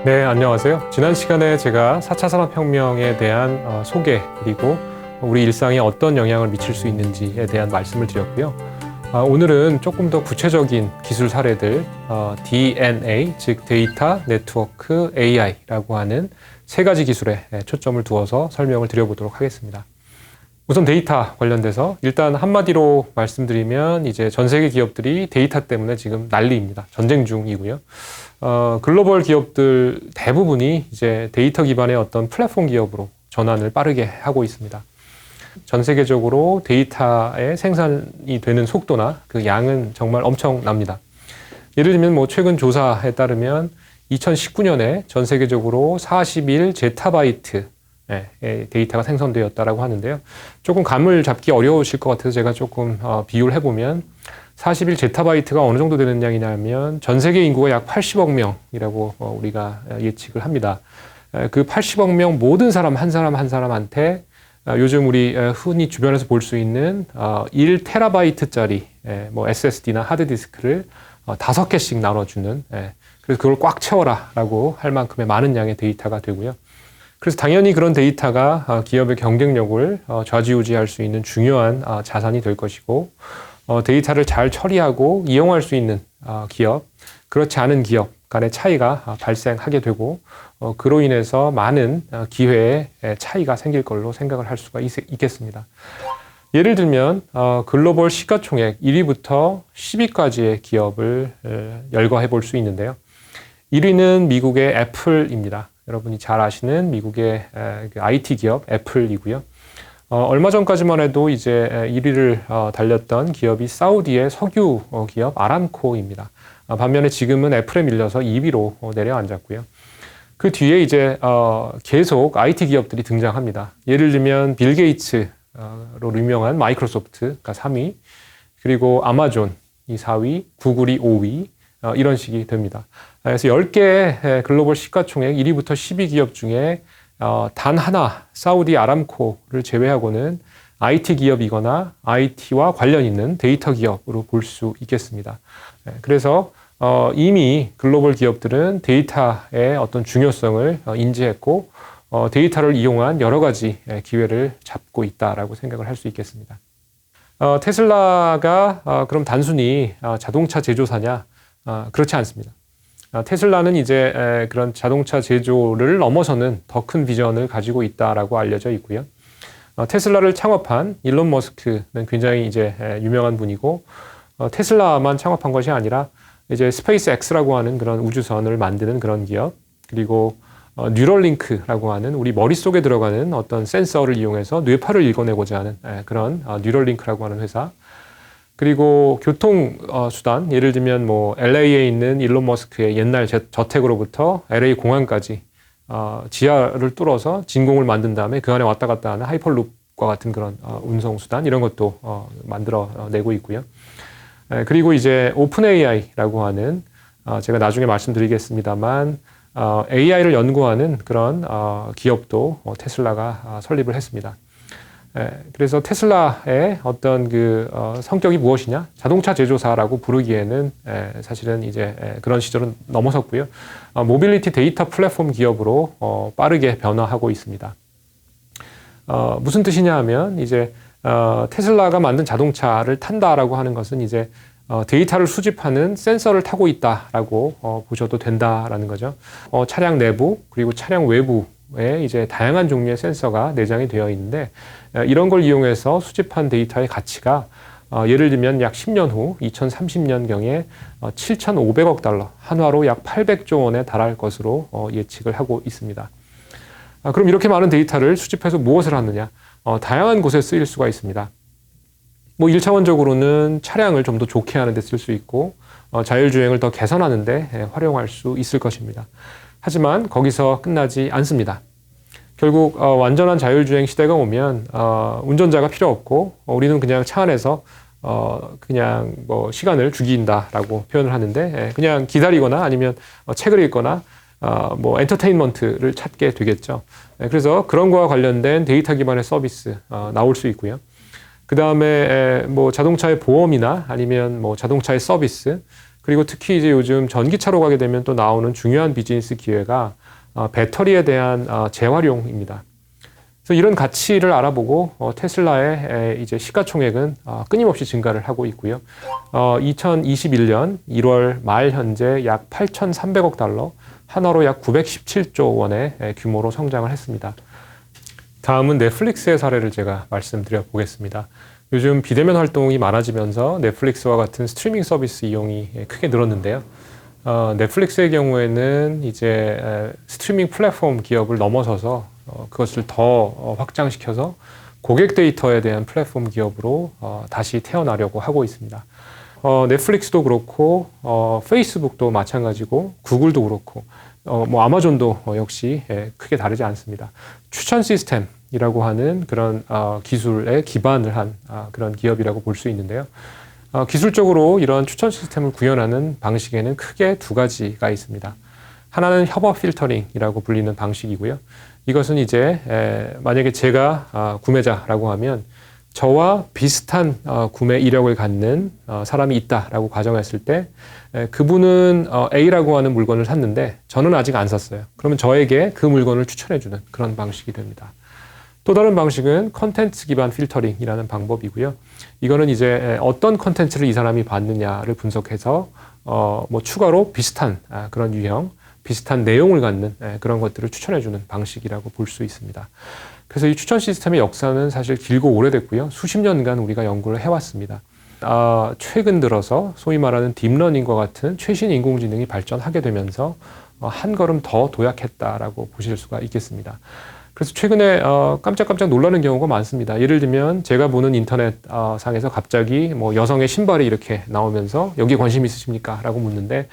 네, 안녕하세요. 지난 시간에 제가 4차 산업혁명에 대한 소개 그리고 우리 일상에 어떤 영향을 미칠 수 있는지에 대한 말씀을 드렸고요. 오늘은 조금 더 구체적인 기술 사례들, DNA, 즉 데이터, 네트워크, AI라고 하는 세 가지 기술에 초점을 두어서 설명을 드려보도록 하겠습니다. 우선 데이터 관련돼서 일단 한마디로 말씀드리면 이제 전 세계 기업들이 데이터 때문에 지금 난리입니다. 전쟁 중이고요. 글로벌 기업들 대부분이 이제 데이터 기반의 어떤 플랫폼 기업으로 전환을 빠르게 하고 있습니다. 전 세계적으로 데이터의 생산이 되는 속도나 그 양은 정말 엄청납니다. 예를 들면 뭐 최근 조사에 따르면 2019년에 전 세계적으로 41 제타바이트 데이터가 생성되었다라고 하는데요. 조금 감을 잡기 어려우실 것 같아서 제가 조금 비유를 해보면 41 제타바이트가 어느 정도 되는 양이냐면 전 세계 인구가 약 80억 명이라고 우리가 예측을 합니다. 그 80억 명 모든 사람 한 사람한테 요즘 우리 흔히 주변에서 볼 수 있는 1테라바이트짜리 뭐 SSD나 하드디스크를 5개씩 나눠주는, 그래서 그걸 꽉 채워라라고 할 만큼의 많은 양의 데이터가 되고요. 그래서 당연히 그런 데이터가 기업의 경쟁력을 좌지우지할 수 있는 중요한 자산이 될 것이고, 데이터를 잘 처리하고 이용할 수 있는 기업, 그렇지 않은 기업 간의 차이가 발생하게 되고, 그로 인해서 많은 기회의 차이가 생길 걸로 생각을 할 수가 있겠습니다. 예를 들면 글로벌 시가총액 1위부터 10위까지의 기업을 열거해 볼 수 있는데요. 1위는 미국의 애플입니다. 여러분이 잘 아시는 미국의 IT 기업 애플이고요. 얼마 전까지만 해도 이제 1위를 달렸던 기업이 사우디의 석유 기업 아람코입니다. 반면에 지금은 애플에 밀려서 2위로 내려앉았고요. 그 뒤에 이제 계속 IT 기업들이 등장합니다. 예를 들면 빌 게이츠로 유명한 마이크로소프트가 3위, 그리고 아마존이 4위, 구글이 5위, 이런 식이 됩니다. 그래서 10개의 글로벌 시가총액 1위부터 10위 기업 중에 단 하나 사우디 아람코를 제외하고는 IT 기업이거나 IT와 관련 있는 데이터 기업으로 볼 수 있겠습니다. 그래서 이미 글로벌 기업들은 데이터의 어떤 중요성을 인지했고 데이터를 이용한 여러 가지 기회를 잡고 있다라고 생각을 할 수 있겠습니다. 테슬라가 그럼 단순히 자동차 제조사냐? 그렇지 않습니다. 테슬라는 이제 그런 자동차 제조를 넘어서는 더 큰 비전을 가지고 있다라고 알려져 있고요. 테슬라를 창업한 일론 머스크는 굉장히 이제 유명한 분이고, 테슬라만 창업한 것이 아니라 이제 스페이스 X라고 하는 그런 우주선을 만드는 그런 기업, 그리고 뉴럴링크라고 하는 우리 머릿속에 들어가는 어떤 센서를 이용해서 뇌파를 읽어내고자 하는 그런 뉴럴링크라고 하는 회사, 그리고 교통수단, 예를 들면 뭐 LA에 있는 일론 머스크의 옛날 저택으로부터 LA 공항까지 지하를 뚫어서 진공을 만든 다음에 그 안에 왔다 갔다 하는 하이퍼룹과 같은 그런 운송수단, 이런 것도 만들어내고 있고요. 그리고 이제 오픈 AI라고 하는 제가 나중에 말씀드리겠습니다만 AI를 연구하는 그런 기업도 테슬라가 설립을 했습니다. 그래서 테슬라의 어떤 그 성격이 무엇이냐? 자동차 제조사라고 부르기에는 사실은 이제 그런 시절은 넘어섰고요. 모빌리티 데이터 플랫폼 기업으로 빠르게 변화하고 있습니다. 무슨 뜻이냐 하면 이제 테슬라가 만든 자동차를 탄다라고 하는 것은 이제 데이터를 수집하는 센서를 타고 있다라고 보셔도 된다라는 거죠. 차량 내부 그리고 차량 외부에 이제 다양한 종류의 센서가 내장이 되어 있는데, 이런 걸 이용해서 수집한 데이터의 가치가 예를 들면 약 10년 후 2030년경에 7,500억 달러, 한화로 약 800조 원에 달할 것으로 예측을 하고 있습니다. 그럼 이렇게 많은 데이터를 수집해서 무엇을 하느냐? 다양한 곳에 쓰일 수가 있습니다. 뭐 1차원적으로는 차량을 좀 더 좋게 하는 데 쓸 수 있고, 자율주행을 더 개선하는 데 활용할 수 있을 것입니다. 하지만 거기서 끝나지 않습니다. 결국 완전한 자율주행 시대가 오면 운전자가 필요 없고 우리는 그냥 차 안에서 그냥 뭐 시간을 죽인다라고 표현을 하는데, 그냥 기다리거나 아니면 책을 읽거나 뭐 엔터테인먼트를 찾게 되겠죠. 그래서 그런 거와 관련된 데이터 기반의 서비스 나올 수 있고요. 그 다음에 뭐 자동차의 보험이나 아니면 뭐 자동차의 서비스, 그리고 특히 이제 요즘 전기차로 가게 되면 또 나오는 중요한 비즈니스 기회가 배터리에 대한 재활용입니다. 그래서 이런 가치를 알아보고 테슬라의 이제 시가총액은 끊임없이 증가를 하고 있고요. 2021년 1월 말 현재 약 8,300억 달러, 한화로 약 917조 원의 규모로 성장을 했습니다. 다음은 넷플릭스의 사례를 제가 말씀드려 보겠습니다. 요즘 비대면 활동이 많아지면서 넷플릭스와 같은 스트리밍 서비스 이용이 크게 늘었는데요. 넷플릭스의 경우에는 이제 스트리밍 플랫폼 기업을 넘어서서 그것을 더 확장시켜서 고객 데이터에 대한 플랫폼 기업으로 다시 태어나려고 하고 있습니다. 넷플릭스도 그렇고 페이스북도 마찬가지고 구글도 그렇고 뭐 아마존도 역시 크게 다르지 않습니다. 추천 시스템이라고 하는 그런 기술에 기반을 한 그런 기업이라고 볼 수 있는데요. 기술적으로 이런 추천 시스템을 구현하는 방식에는 크게 두 가지가 있습니다. 하나는 협업 필터링이라고 불리는 방식이고요. 이것은 이제 만약에 제가 구매자라고 하면 저와 비슷한 구매 이력을 갖는 사람이 있다라고 가정했을 때 그분은 A라고 하는 물건을 샀는데 저는 아직 안 샀어요. 그러면 저에게 그 물건을 추천해주는 그런 방식이 됩니다. 또 다른 방식은 컨텐츠 기반 필터링이라는 방법이고요. 이거는 이제 어떤 컨텐츠를 이 사람이 봤느냐를 분석해서 뭐 추가로 비슷한 그런 유형, 비슷한 내용을 갖는 그런 것들을 추천해주는 방식이라고 볼 수 있습니다. 그래서 이 추천 시스템의 역사는 사실 길고 오래됐고요. 수십 년간 우리가 연구를 해왔습니다. 최근 들어서 소위 말하는 딥러닝과 같은 최신 인공지능이 발전하게 되면서 한 걸음 더 도약했다라고 보실 수가 있겠습니다. 그래서 최근에 깜짝깜짝 놀라는 경우가 많습니다. 예를 들면 제가 보는 인터넷 상에서 갑자기 뭐 여성의 신발이 이렇게 나오면서 여기에 관심 있으십니까? 라고 묻는데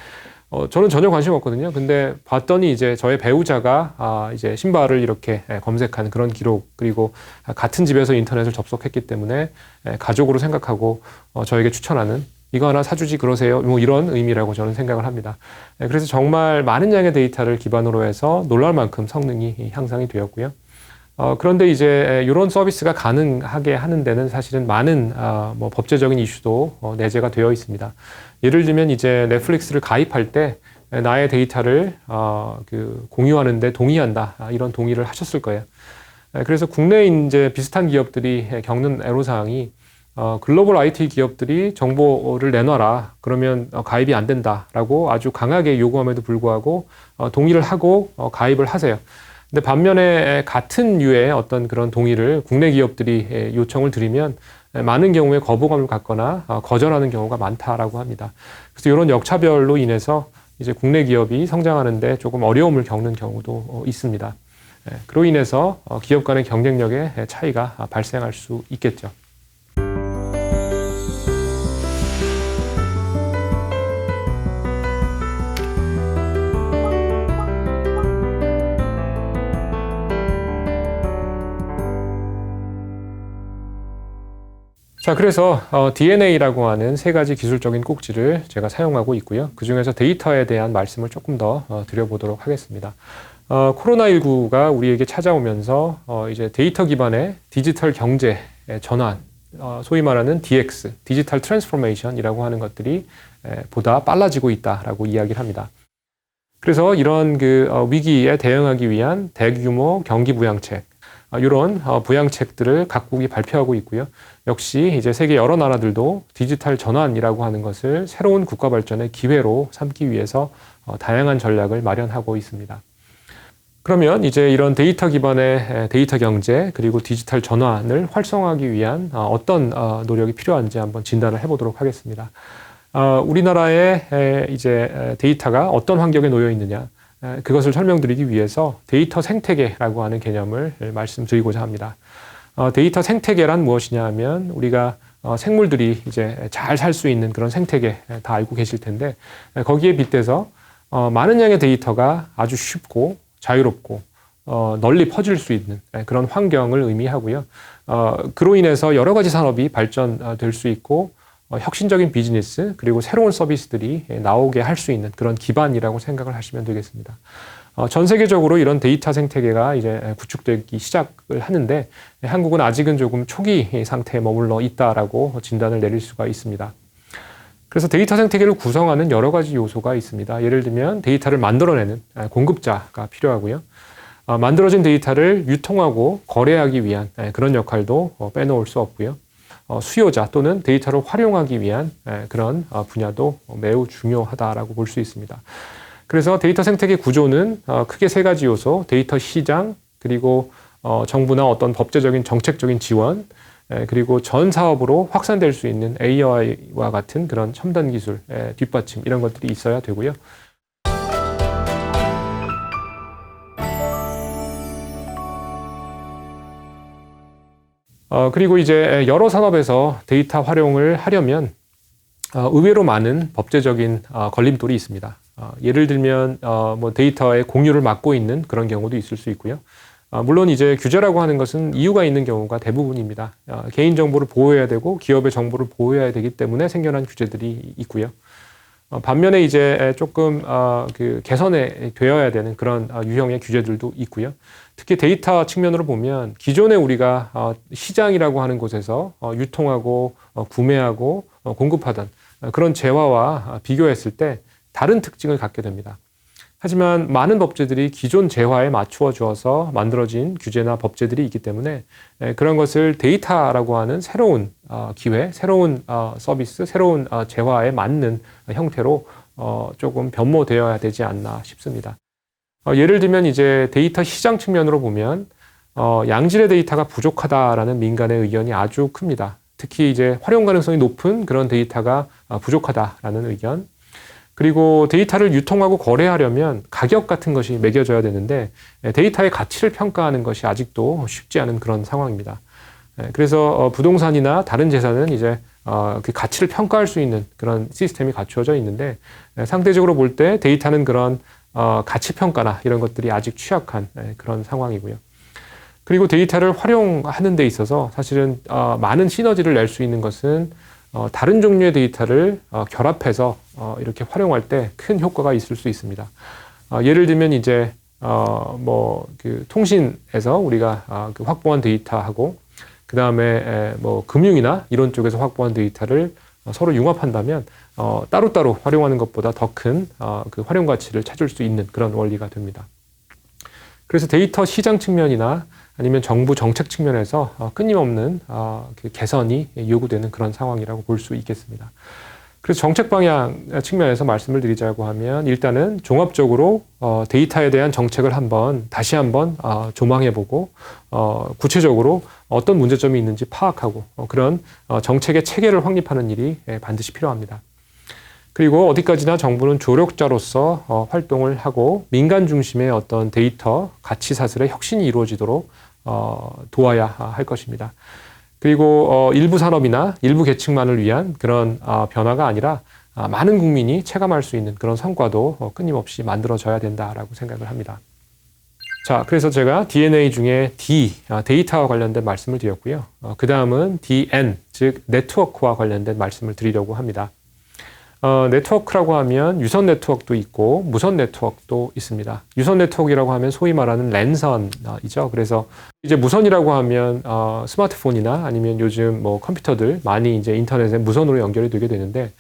저는 전혀 관심 없거든요. 근데 봤더니 이제 저의 배우자가 이제 신발을 이렇게 검색한 그런 기록, 그리고 같은 집에서 인터넷을 접속했기 때문에 가족으로 생각하고 저에게 추천하는 이거 하나 사주지 그러세요. 뭐 이런 의미라고 저는 생각을 합니다. 그래서 정말 많은 양의 데이터를 기반으로 해서 놀랄 만큼 성능이 향상이 되었고요. 그런데 이제 이런 서비스가 가능하게 하는 데는 사실은 많은 뭐 법제적인 이슈도 내재가 되어 있습니다. 예를 들면 이제 넷플릭스를 가입할 때 나의 데이터를 공유하는데 동의한다, 이런 동의를 하셨을 거예요. 그래서 국내에 이제 비슷한 기업들이 겪는 애로사항이 글로벌 IT 기업들이 정보를 내놔라, 그러면 가입이 안 된다라고 아주 강하게 요구함에도 불구하고 동의를 하고 가입을 하세요. 근데 반면에 같은 류의 어떤 그런 동의를 국내 기업들이 요청을 드리면 많은 경우에 거부감을 갖거나 거절하는 경우가 많다라고 합니다. 그래서 이런 역차별로 인해서 이제 국내 기업이 성장하는데 조금 어려움을 겪는 경우도 있습니다. 그로 인해서 기업 간의 경쟁력의 차이가 발생할 수 있겠죠. 자, 그래서 DNA라고 하는 세 가지 기술적인 꼭지를 제가 사용하고 있고요. 그 중에서 데이터에 대한 말씀을 조금 더 드려보도록 하겠습니다. 코로나19가 우리에게 찾아오면서 이제 데이터 기반의 디지털 경제의 전환, 소위 말하는 DX, 디지털 트랜스포메이션이라고 하는 것들이 보다 빨라지고 있다라고 이야기를 합니다. 그래서 이런 위기에 대응하기 위한 대규모 경기 부양책, 이런 부양책들을 각국이 발표하고 있고요. 역시 이제 세계 여러 나라들도 디지털 전환이라고 하는 것을 새로운 국가 발전의 기회로 삼기 위해서 다양한 전략을 마련하고 있습니다. 그러면 이제 이런 데이터 기반의 데이터 경제 그리고 디지털 전환을 활성화하기 위한 어떤 노력이 필요한지 한번 진단을 해보도록 하겠습니다. 우리나라의 이제 데이터가 어떤 환경에 놓여 있느냐, 그것을 설명드리기 위해서 데이터 생태계라고 하는 개념을 말씀드리고자 합니다. 데이터 생태계란 무엇이냐 하면 우리가 생물들이 이제 잘 살 수 있는 그런 생태계 다 알고 계실 텐데, 거기에 빗대서 많은 양의 데이터가 아주 쉽고 자유롭고 널리 퍼질 수 있는 그런 환경을 의미하고요. 그로 인해서 여러 가지 산업이 발전될 수 있고 혁신적인 비즈니스 그리고 새로운 서비스들이 나오게 할 수 있는 그런 기반이라고 생각을 하시면 되겠습니다. 전 세계적으로 이런 데이터 생태계가 이제 구축되기 시작을 하는데 한국은 아직은 조금 초기 상태에 머물러 있다라고 진단을 내릴 수가 있습니다. 그래서 데이터 생태계를 구성하는 여러 가지 요소가 있습니다. 예를 들면 데이터를 만들어내는 공급자가 필요하고요. 만들어진 데이터를 유통하고 거래하기 위한 그런 역할도 빼놓을 수 없고요. 수요자 또는 데이터를 활용하기 위한 그런 분야도 매우 중요하다라고 볼 수 있습니다. 그래서 데이터 생태계 구조는 크게 세 가지 요소, 데이터 시장, 그리고 정부나 어떤 법제적인 정책적인 지원, 그리고 전 사업으로 확산될 수 있는 AI와 같은 그런 첨단 기술, 뒷받침 이런 것들이 있어야 되고요. 그리고 이제 여러 산업에서 데이터 활용을 하려면 의외로 많은 법제적인 걸림돌이 있습니다. 예를 들면 뭐 데이터의 공유를 막고 있는 그런 경우도 있을 수 있고요. 물론 이제 규제라고 하는 것은 이유가 있는 경우가 대부분입니다. 개인 정보를 보호해야 되고 기업의 정보를 보호해야 되기 때문에 생겨난 규제들이 있고요. 반면에 이제 조금 그 개선이 되어야 되는 그런 유형의 규제들도 있고요. 특히 데이터 측면으로 보면 기존에 우리가 시장이라고 하는 곳에서 유통하고 구매하고 공급하던 그런 재화와 비교했을 때 다른 특징을 갖게 됩니다. 하지만 많은 법제들이 기존 재화에 맞추어 주어서 만들어진 규제나 법제들이 있기 때문에 그런 것을 데이터라고 하는 새로운 기회, 새로운 서비스, 새로운 재화에 맞는 형태로 조금 변모되어야 되지 않나 싶습니다. 예를 들면 이제 데이터 시장 측면으로 보면 양질의 데이터가 부족하다라는 민간의 의견이 아주 큽니다. 특히 이제 활용 가능성이 높은 그런 데이터가 부족하다라는 의견. 그리고 데이터를 유통하고 거래하려면 가격 같은 것이 매겨져야 되는데 데이터의 가치를 평가하는 것이 아직도 쉽지 않은 그런 상황입니다. 그래서 부동산이나 다른 재산은 이제 그 가치를 평가할 수 있는 그런 시스템이 갖추어져 있는데 상대적으로 볼 때 데이터는 그런 가치 평가나 이런 것들이 아직 취약한 그런 상황이고요. 그리고 데이터를 활용하는 데 있어서 사실은 많은 시너지를 낼 수 있는 것은 다른 종류의 데이터를 결합해서 이렇게 활용할 때 큰 효과가 있을 수 있습니다. 예를 들면 이제 뭐 그 통신에서 우리가 그 확보한 데이터하고 그 다음에 뭐 금융이나 이런 쪽에서 확보한 데이터를 서로 융합한다면 따로따로 활용하는 것보다 더 큰 그 활용 가치를 찾을 수 있는 그런 원리가 됩니다. 그래서 데이터 시장 측면이나 아니면 정부 정책 측면에서 끊임없는 그 개선이 요구되는 그런 상황이라고 볼 수 있겠습니다. 그래서 정책 방향 측면에서 말씀을 드리자고 하면 일단은 종합적으로 데이터에 대한 정책을 다시 한번 조망해보고 구체적으로 어떤 문제점이 있는지 파악하고 그런 정책의 체계를 확립하는 일이 반드시 필요합니다. 그리고 어디까지나 정부는 조력자로서 활동을 하고 민간 중심의 어떤 데이터 가치 사슬의 혁신이 이루어지도록 도와야 할 것입니다. 그리고 일부 산업이나 일부 계층만을 위한 그런 변화가 아니라 많은 국민이 체감할 수 있는 그런 성과도 끊임없이 만들어져야 된다라고 생각을 합니다. 자, 그래서 제가 DNA 중에 D, 데이터와 관련된 말씀을 드렸고요. 그 다음은 DN, 즉 네트워크와 관련된 말씀을 드리려고 합니다. 네트워크라고 하면 유선 네트워크도 있고 무선 네트워크도 있습니다. 유선 네트워크라고 하면 소위 말하는 랜선이죠. 그래서 이제 무선이라고 하면 스마트폰이나 아니면 요즘 뭐 컴퓨터들 많이 이제 인터넷에 무선으로 연결이 되게 되는데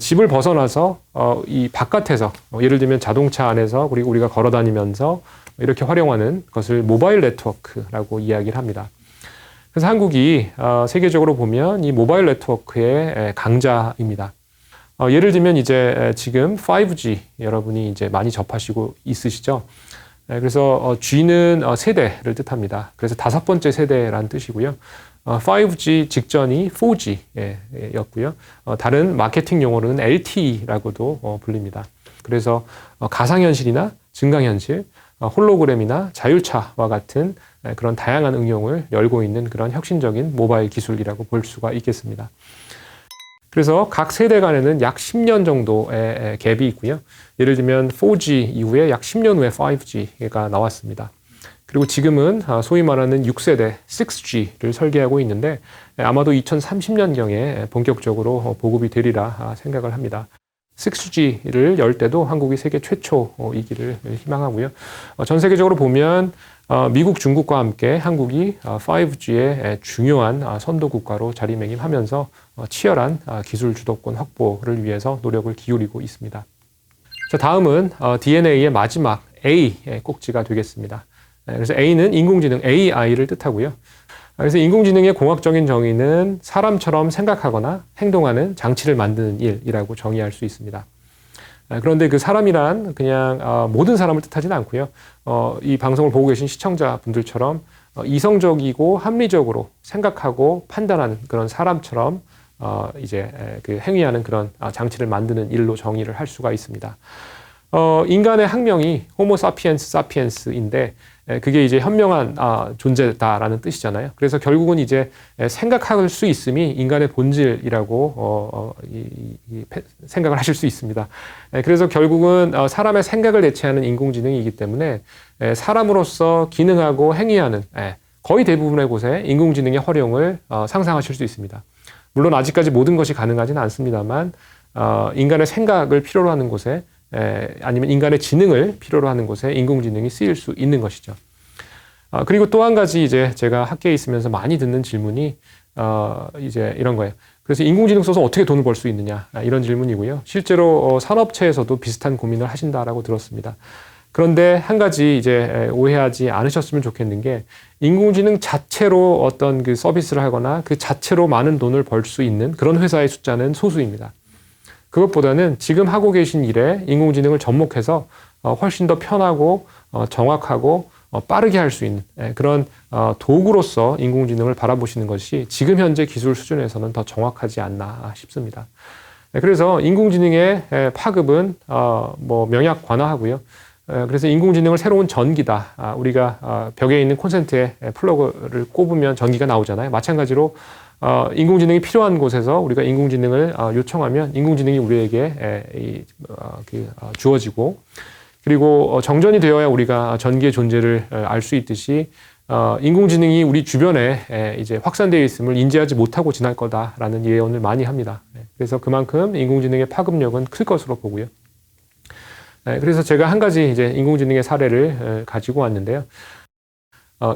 집을 벗어나서 이 바깥에서 예를 들면 자동차 안에서 그리고 우리가 걸어 다니면서 이렇게 활용하는 것을 모바일 네트워크라고 이야기를 합니다. 그래서 한국이 세계적으로 보면 이 모바일 네트워크의 강자입니다. 예를 들면 이제 지금 5G 여러분이 이제 많이 접하시고 있으시죠. 그래서 G는 세대를 뜻합니다. 그래서 5번째 세대라는 뜻이고요. 5G 직전이 4G였고요. 다른 마케팅 용어로는 LTE라고도 불립니다. 그래서 가상현실이나 증강현실, 홀로그램이나 자율차와 같은 그런 다양한 응용을 열고 있는 그런 혁신적인 모바일 기술이라고 볼 수가 있겠습니다. 그래서 각 세대 간에는 약 10년 정도의 갭이 있고요. 예를 들면 4G 이후에 약 10년 후에 5G가 나왔습니다. 그리고 지금은 소위 말하는 6세대 6G를 설계하고 있는데 아마도 2030년경에 본격적으로 보급이 되리라 생각을 합니다. 6G를 열 때도 한국이 세계 최초이기를 희망하고요. 전 세계적으로 보면 미국, 중국과 함께 한국이 5G의 중요한 선도 국가로 자리매김하면서 치열한 기술 주도권 확보를 위해서 노력을 기울이고 있습니다. 자, 다음은 DNA의 마지막 A 꼭지가 되겠습니다. 그래서 A는 인공지능 AI를 뜻하고요. 그래서 인공지능의 공학적인 정의는 사람처럼 생각하거나 행동하는 장치를 만드는 일이라고 정의할 수 있습니다. 그런데 그 사람이란 그냥 모든 사람을 뜻하지는 않고요. 이 방송을 보고 계신 시청자분들처럼 이성적이고 합리적으로 생각하고 판단하는 그런 사람처럼 이제 그 행위하는 그런 장치를 만드는 일로 정의를 할 수가 있습니다. 인간의 학명이 호모 사피엔스 사피엔스인데 그게 이제 현명한 존재다라는 뜻이잖아요. 그래서 결국은 이제 생각할 수 있음이 인간의 본질이라고 생각을 하실 수 있습니다. 그래서 결국은 사람의 생각을 대체하는 인공지능이기 때문에 사람으로서 기능하고 행위하는 거의 대부분의 곳에 인공지능의 활용을 상상하실 수 있습니다. 물론 아직까지 모든 것이 가능하지는 않습니다만 인간의 생각을 필요로 하는 곳에 아니면 인간의 지능을 필요로 하는 곳에 인공지능이 쓰일 수 있는 것이죠. 그리고 또 한 가지 이제 제가 학계에 있으면서 많이 듣는 질문이 이제 이런 거예요. 그래서 인공지능 써서 어떻게 돈을 벌 수 있느냐 이런 질문이고요. 실제로 산업체에서도 비슷한 고민을 하신다라고 들었습니다. 그런데 한 가지 이제 오해하지 않으셨으면 좋겠는 게 인공지능 자체로 어떤 그 서비스를 하거나 그 자체로 많은 돈을 벌 수 있는 그런 회사의 숫자는 소수입니다. 그것보다는 지금 하고 계신 일에 인공지능을 접목해서 훨씬 더 편하고 정확하고 빠르게 할 수 있는 그런 도구로서 인공지능을 바라보시는 것이 지금 현재 기술 수준에서는 더 정확하지 않나 싶습니다. 그래서 인공지능의 파급은 뭐 명약관화하고요. 그래서 인공지능을 새로운 전기다. 우리가 벽에 있는 콘센트에 플러그를 꼽으면 전기가 나오잖아요. 마찬가지로 인공지능이 필요한 곳에서 우리가 인공지능을 요청하면 인공지능이 우리에게 주어지고 그리고 정전이 되어야 우리가 전기의 존재를 알 수 있듯이 인공지능이 우리 주변에 이제 확산되어 있음을 인지하지 못하고 지날 거다라는 예언을 많이 합니다. 그래서 그만큼 인공지능의 파급력은 클 것으로 보고요. 그래서 제가 한 가지 이제 인공지능의 사례를 가지고 왔는데요.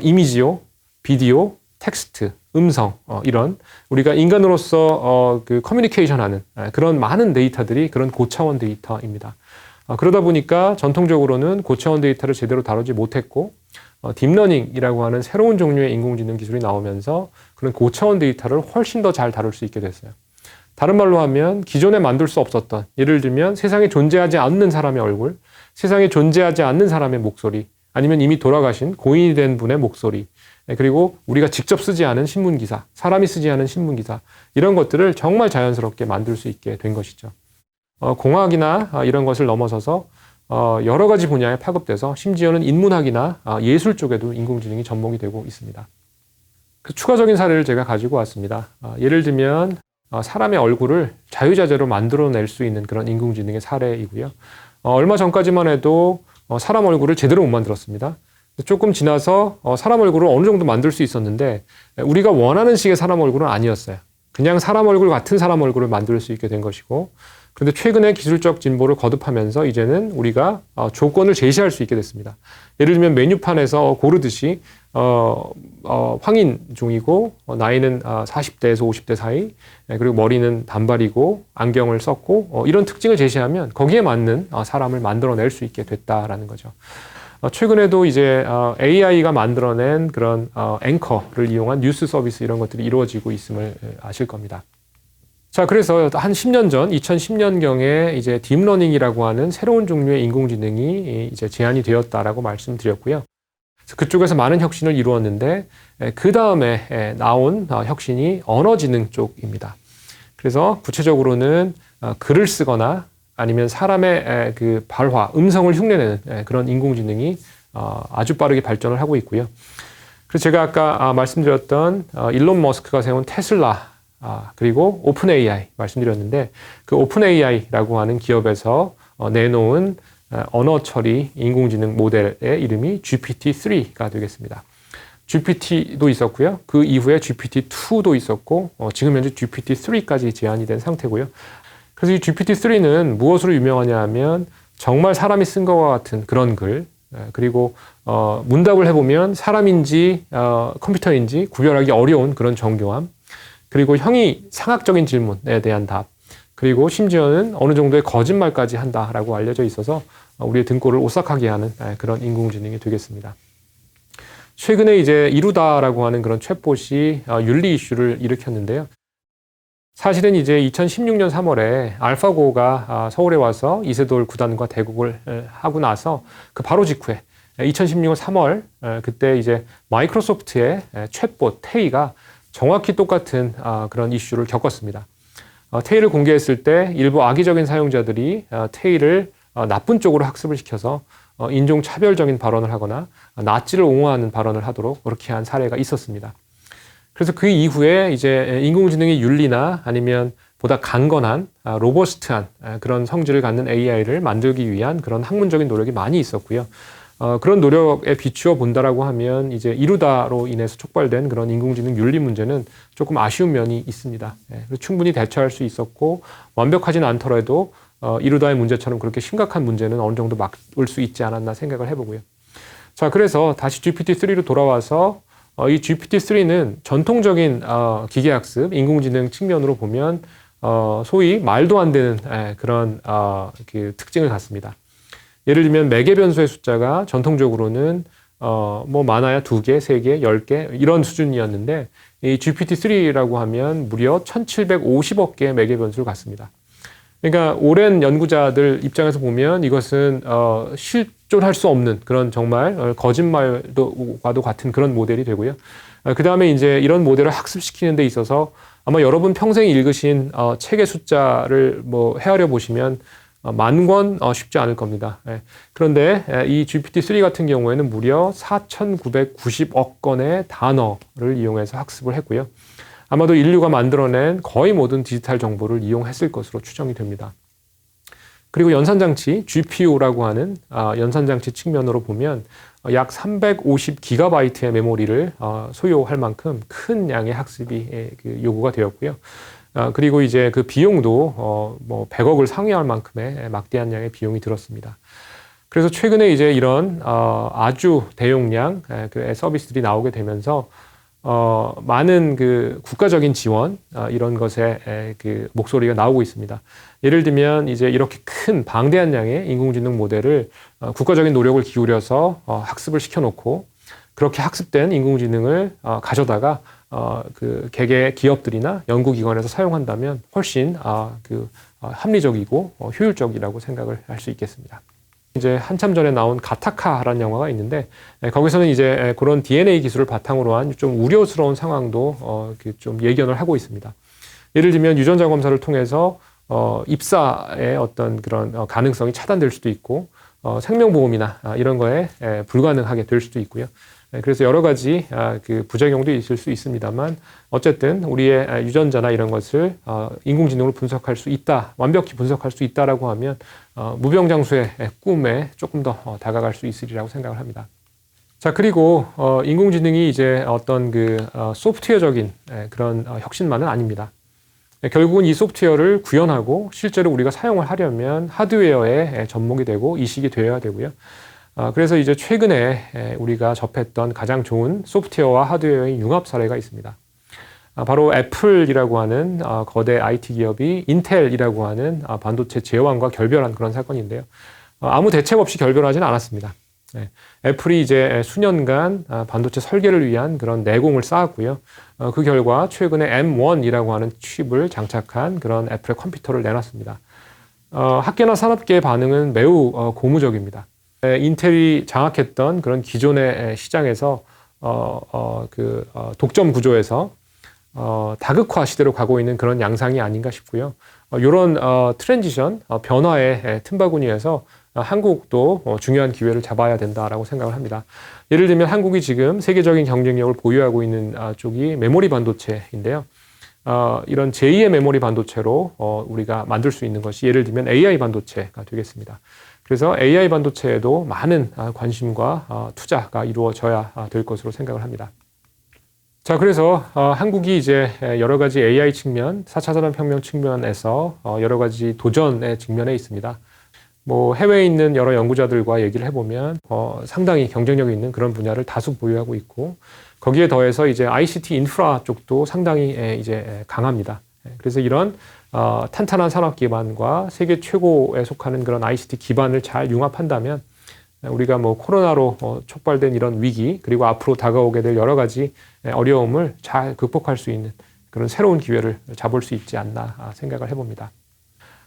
이미지요, 비디오, 텍스트, 음성 이런 우리가 인간으로서 그 커뮤니케이션하는 그런 많은 데이터들이 그런 고차원 데이터입니다. 그러다 보니까 전통적으로는 고차원 데이터를 제대로 다루지 못했고 딥러닝이라고 하는 새로운 종류의 인공지능 기술이 나오면서 그런 고차원 데이터를 훨씬 더 잘 다룰 수 있게 됐어요. 다른 말로 하면 기존에 만들 수 없었던 예를 들면 세상에 존재하지 않는 사람의 얼굴, 세상에 존재하지 않는 사람의 목소리 아니면 이미 돌아가신 고인이 된 분의 목소리 그리고 우리가 직접 쓰지 않은 신문기사, 사람이 쓰지 않은 신문기사 이런 것들을 정말 자연스럽게 만들 수 있게 된 것이죠. 공학이나 이런 것을 넘어서서 여러 가지 분야에 파급돼서 심지어는 인문학이나 예술 쪽에도 인공지능이 접목이 되고 있습니다. 그 추가적인 사례를 제가 가지고 왔습니다. 예를 들면 사람의 얼굴을 자유자재로 만들어낼 수 있는 그런 인공지능의 사례이고요. 얼마 전까지만 해도 사람 얼굴을 제대로 못 만들었습니다. 조금 지나서 사람 얼굴을 어느 정도 만들 수 있었는데 우리가 원하는 식의 사람 얼굴은 아니었어요. 그냥 사람 얼굴 같은 사람 얼굴을 만들 수 있게 된 것이고 그런데 최근에 기술적 진보를 거듭하면서 이제는 우리가 조건을 제시할 수 있게 됐습니다. 예를 들면 메뉴판에서 고르듯이 황인 중이고 나이는 40대에서 50대 사이 그리고 머리는 단발이고 안경을 썼고 이런 특징을 제시하면 거기에 맞는 사람을 만들어낼 수 있게 됐다라는 거죠. 최근에도 이제 AI가 만들어낸 그런 앵커를 이용한 뉴스 서비스 이런 것들이 이루어지고 있음을 아실 겁니다. 자, 그래서 한 10년 전, 2010년경에 이제 딥러닝이라고 하는 새로운 종류의 인공지능이 이제 제안이 되었다라고 말씀드렸고요. 그쪽에서 많은 혁신을 이루었는데 그 다음에 나온 혁신이 언어지능 쪽입니다. 그래서 구체적으로는 글을 쓰거나 아니면 사람의 그 발화, 음성을 흉내내는 그런 인공지능이 아주 빠르게 발전을 하고 있고요. 그래서 제가 아까 말씀드렸던 일론 머스크가 세운 테슬라 그리고 오픈 AI 말씀드렸는데 그 오픈 AI라고 하는 기업에서 내놓은 언어 처리 인공지능 모델의 이름이 GPT-3가 되겠습니다. GPT도 있었고요. 그 이후에 GPT-2도 있었고 지금 현재 GPT-3까지 제안이 된 상태고요. 그래서 이 GPT-3는 무엇으로 유명하냐 하면 정말 사람이 쓴 것과 같은 그런 글 그리고 문답을 해보면 사람인지 컴퓨터인지 구별하기 어려운 그런 정교함, 그리고 형이 상학적인 질문에 대한 답, 그리고 심지어는 어느 정도의 거짓말까지 한다라고 알려져 있어서 우리의 등골을 오싹하게 하는 그런 인공지능이 되겠습니다. 최근에 이제 이루다라고 하는 그런 챗봇이 윤리 이슈를 일으켰는데요. 사실은 이제 2016년 3월에 알파고가 서울에 와서 이세돌 구단과 대국을 하고 나서 그 바로 직후에 2016년 3월 그때 이제 마이크로소프트의 챗봇 테이가 정확히 똑같은 그런 이슈를 겪었습니다. 테이를 공개했을 때 일부 악의적인 사용자들이 테이를 나쁜 쪽으로 학습을 시켜서 인종차별적인 발언을 하거나 나치를 옹호하는 발언을 하도록 그렇게 한 사례가 있었습니다. 그래서 그 이후에 이제 인공지능의 윤리나 아니면 보다 강건한 로버스트한 그런 성질을 갖는 AI를 만들기 위한 그런 학문적인 노력이 많이 있었고요. 그런 노력에 비추어 본다라고 하면 이제 이루다로 인해서 촉발된 그런 인공지능 윤리 문제는 조금 아쉬운 면이 있습니다. 충분히 대처할 수 있었고 완벽하진 않더라도 이루다의 문제처럼 그렇게 심각한 문제는 어느 정도 막을 수 있지 않았나 생각을 해보고요. 자, 그래서 다시 GPT-3로 돌아와서 이 GPT-3는 전통적인 기계학습, 인공지능 측면으로 보면 소위 말도 안 되는 그런 그 특징을 갖습니다. 예를 들면 매개 변수의 숫자가 전통적으로는 뭐 많아야 2개, 3개, 10개 이런 수준이었는데 이 GPT-3라고 하면 무려 1750억 개의 매개 변수를 갖습니다. 그러니까 오랜 연구자들 입장에서 보면 이것은 실존할 수 없는 그런 정말 거짓말과도 같은 그런 모델이 되고요. 그 다음에 이제 이런 모델을 학습시키는 데 있어서 아마 여러분 평생 읽으신 책의 숫자를 뭐 헤아려 보시면 10,000권 쉽지 않을 겁니다. 그런데 이 GPT-3 같은 경우에는 무려 4,990억 건의 단어를 이용해서 학습을 했고요. 아마도 인류가 만들어낸 거의 모든 디지털 정보를 이용했을 것으로 추정이 됩니다. 그리고 연산장치, GPU라고 하는 연산장치 측면으로 보면 약 350기가바이트의 메모리를 소요할 만큼 큰 양의 학습이 요구가 되었고요. 그리고 이제 그 비용도 뭐 100억을 상회할 만큼의 막대한 양의 비용이 들었습니다. 그래서 최근에 이제 이런 아주 대용량 그 서비스들이 나오게 되면서 많은 그 국가적인 지원 이런 것에 그 목소리가 나오고 있습니다. 예를 들면 이제 이렇게 큰 방대한 양의 인공지능 모델을 국가적인 노력을 기울여서 학습을 시켜놓고 그렇게 학습된 인공지능을 가져다가 그 개개 기업들이나 연구기관에서 사용한다면 훨씬 합리적이고 효율적이라고 생각을 할 수 있겠습니다. 이제 한참 전에 나온 가타카라는 영화가 있는데 거기서는 이제 그런 DNA 기술을 바탕으로 한 좀 우려스러운 상황도 좀 예견을 하고 있습니다. 예를 들면 유전자 검사를 통해서 입사의 어떤 그런 가능성이 차단될 수도 있고 생명보험이나 이런 거에 불가능하게 될 수도 있고요. 그래서 여러 가지 그 부작용도 있을 수 있습니다만 어쨌든 우리의 유전자나 이런 것을 인공지능으로 분석할 수 있다, 완벽히 분석할 수 있다라고 하면 무병장수의 꿈에 조금 더 다가갈 수 있으리라고 생각을 합니다. 자, 그리고 인공지능이 이제 어떤 그 소프트웨어적인 그런 혁신만은 아닙니다. 결국은 이 소프트웨어를 구현하고 실제로 우리가 사용을 하려면 하드웨어에 접목이 되고 이식이 되어야 되고요. 그래서 이제 최근에 우리가 접했던 가장 좋은 소프트웨어와 하드웨어의 융합 사례가 있습니다. 바로 애플이라고 하는 거대 IT 기업이 인텔이라고 하는 반도체 제왕과 결별한 그런 사건인데요. 아무 대책 없이 결별하지는 않았습니다. 애플이 이제 수년간 반도체 설계를 위한 그런 내공을 쌓았고요. 그 결과 최근에 M1이라고 하는 칩을 장착한 그런 애플의 컴퓨터를 내놨습니다. 학계나 산업계의 반응은 매우 고무적입니다. 인텔이 장악했던 그런 기존의 시장에서 독점 구조에서 다극화 시대로 가고 있는 그런 양상이 아닌가 싶고요. 이런 트랜지션, 변화의 틈바구니에서 한국도 중요한 기회를 잡아야 된다라고 생각을 합니다. 예를 들면 한국이 지금 세계적인 경쟁력을 보유하고 있는 쪽이 메모리 반도체인데요. 이런 제2의 메모리 반도체로 우리가 만들 수 있는 것이 예를 들면 AI 반도체가 되겠습니다. 그래서 AI 반도체에도 많은 관심과 투자가 이루어져야 될 것으로 생각을 합니다. 자, 그래서 한국이 이제 여러 가지 AI 측면, 4차 산업혁명 측면에서 여러 가지 도전의 직면에 있습니다. 뭐 해외에 있는 여러 연구자들과 얘기를 해보면 상당히 경쟁력이 있는 그런 분야를 다수 보유하고 있고 거기에 더해서 이제 ICT 인프라 쪽도 상당히 이제 강합니다. 그래서 이런 탄탄한 산업 기반과 세계 최고에 속하는 그런 ICT 기반을 잘 융합한다면 우리가 뭐 코로나로 촉발된 이런 위기 그리고 앞으로 다가오게 될 여러 가지 어려움을 잘 극복할 수 있는 그런 새로운 기회를 잡을 수 있지 않나 생각을 해봅니다.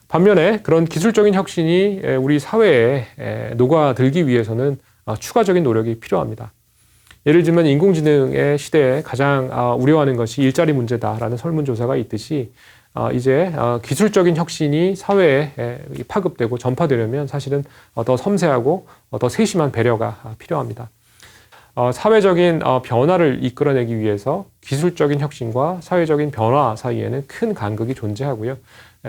반면에 그런 기술적인 혁신이 우리 사회에 녹아들기 위해서는 추가적인 노력이 필요합니다. 예를 들면 인공지능의 시대에 가장 우려하는 것이 일자리 문제다라는 설문조사가 있듯이 이제 기술적인 혁신이 사회에 파급되고 전파되려면 사실은 더 섬세하고 더 세심한 배려가 필요합니다. 사회적인 변화를 이끌어내기 위해서 기술적인 혁신과 사회적인 변화 사이에는 큰 간극이 존재하고요.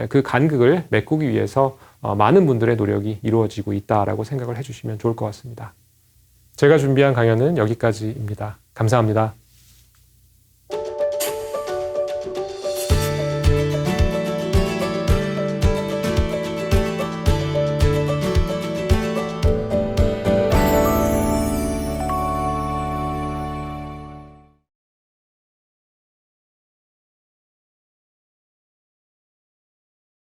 그 간극을 메꾸기 위해서 많은 분들의 노력이 이루어지고 있다라고 생각을 해주시면 좋을 것 같습니다. 제가 준비한 강연은 여기까지입니다. 감사합니다.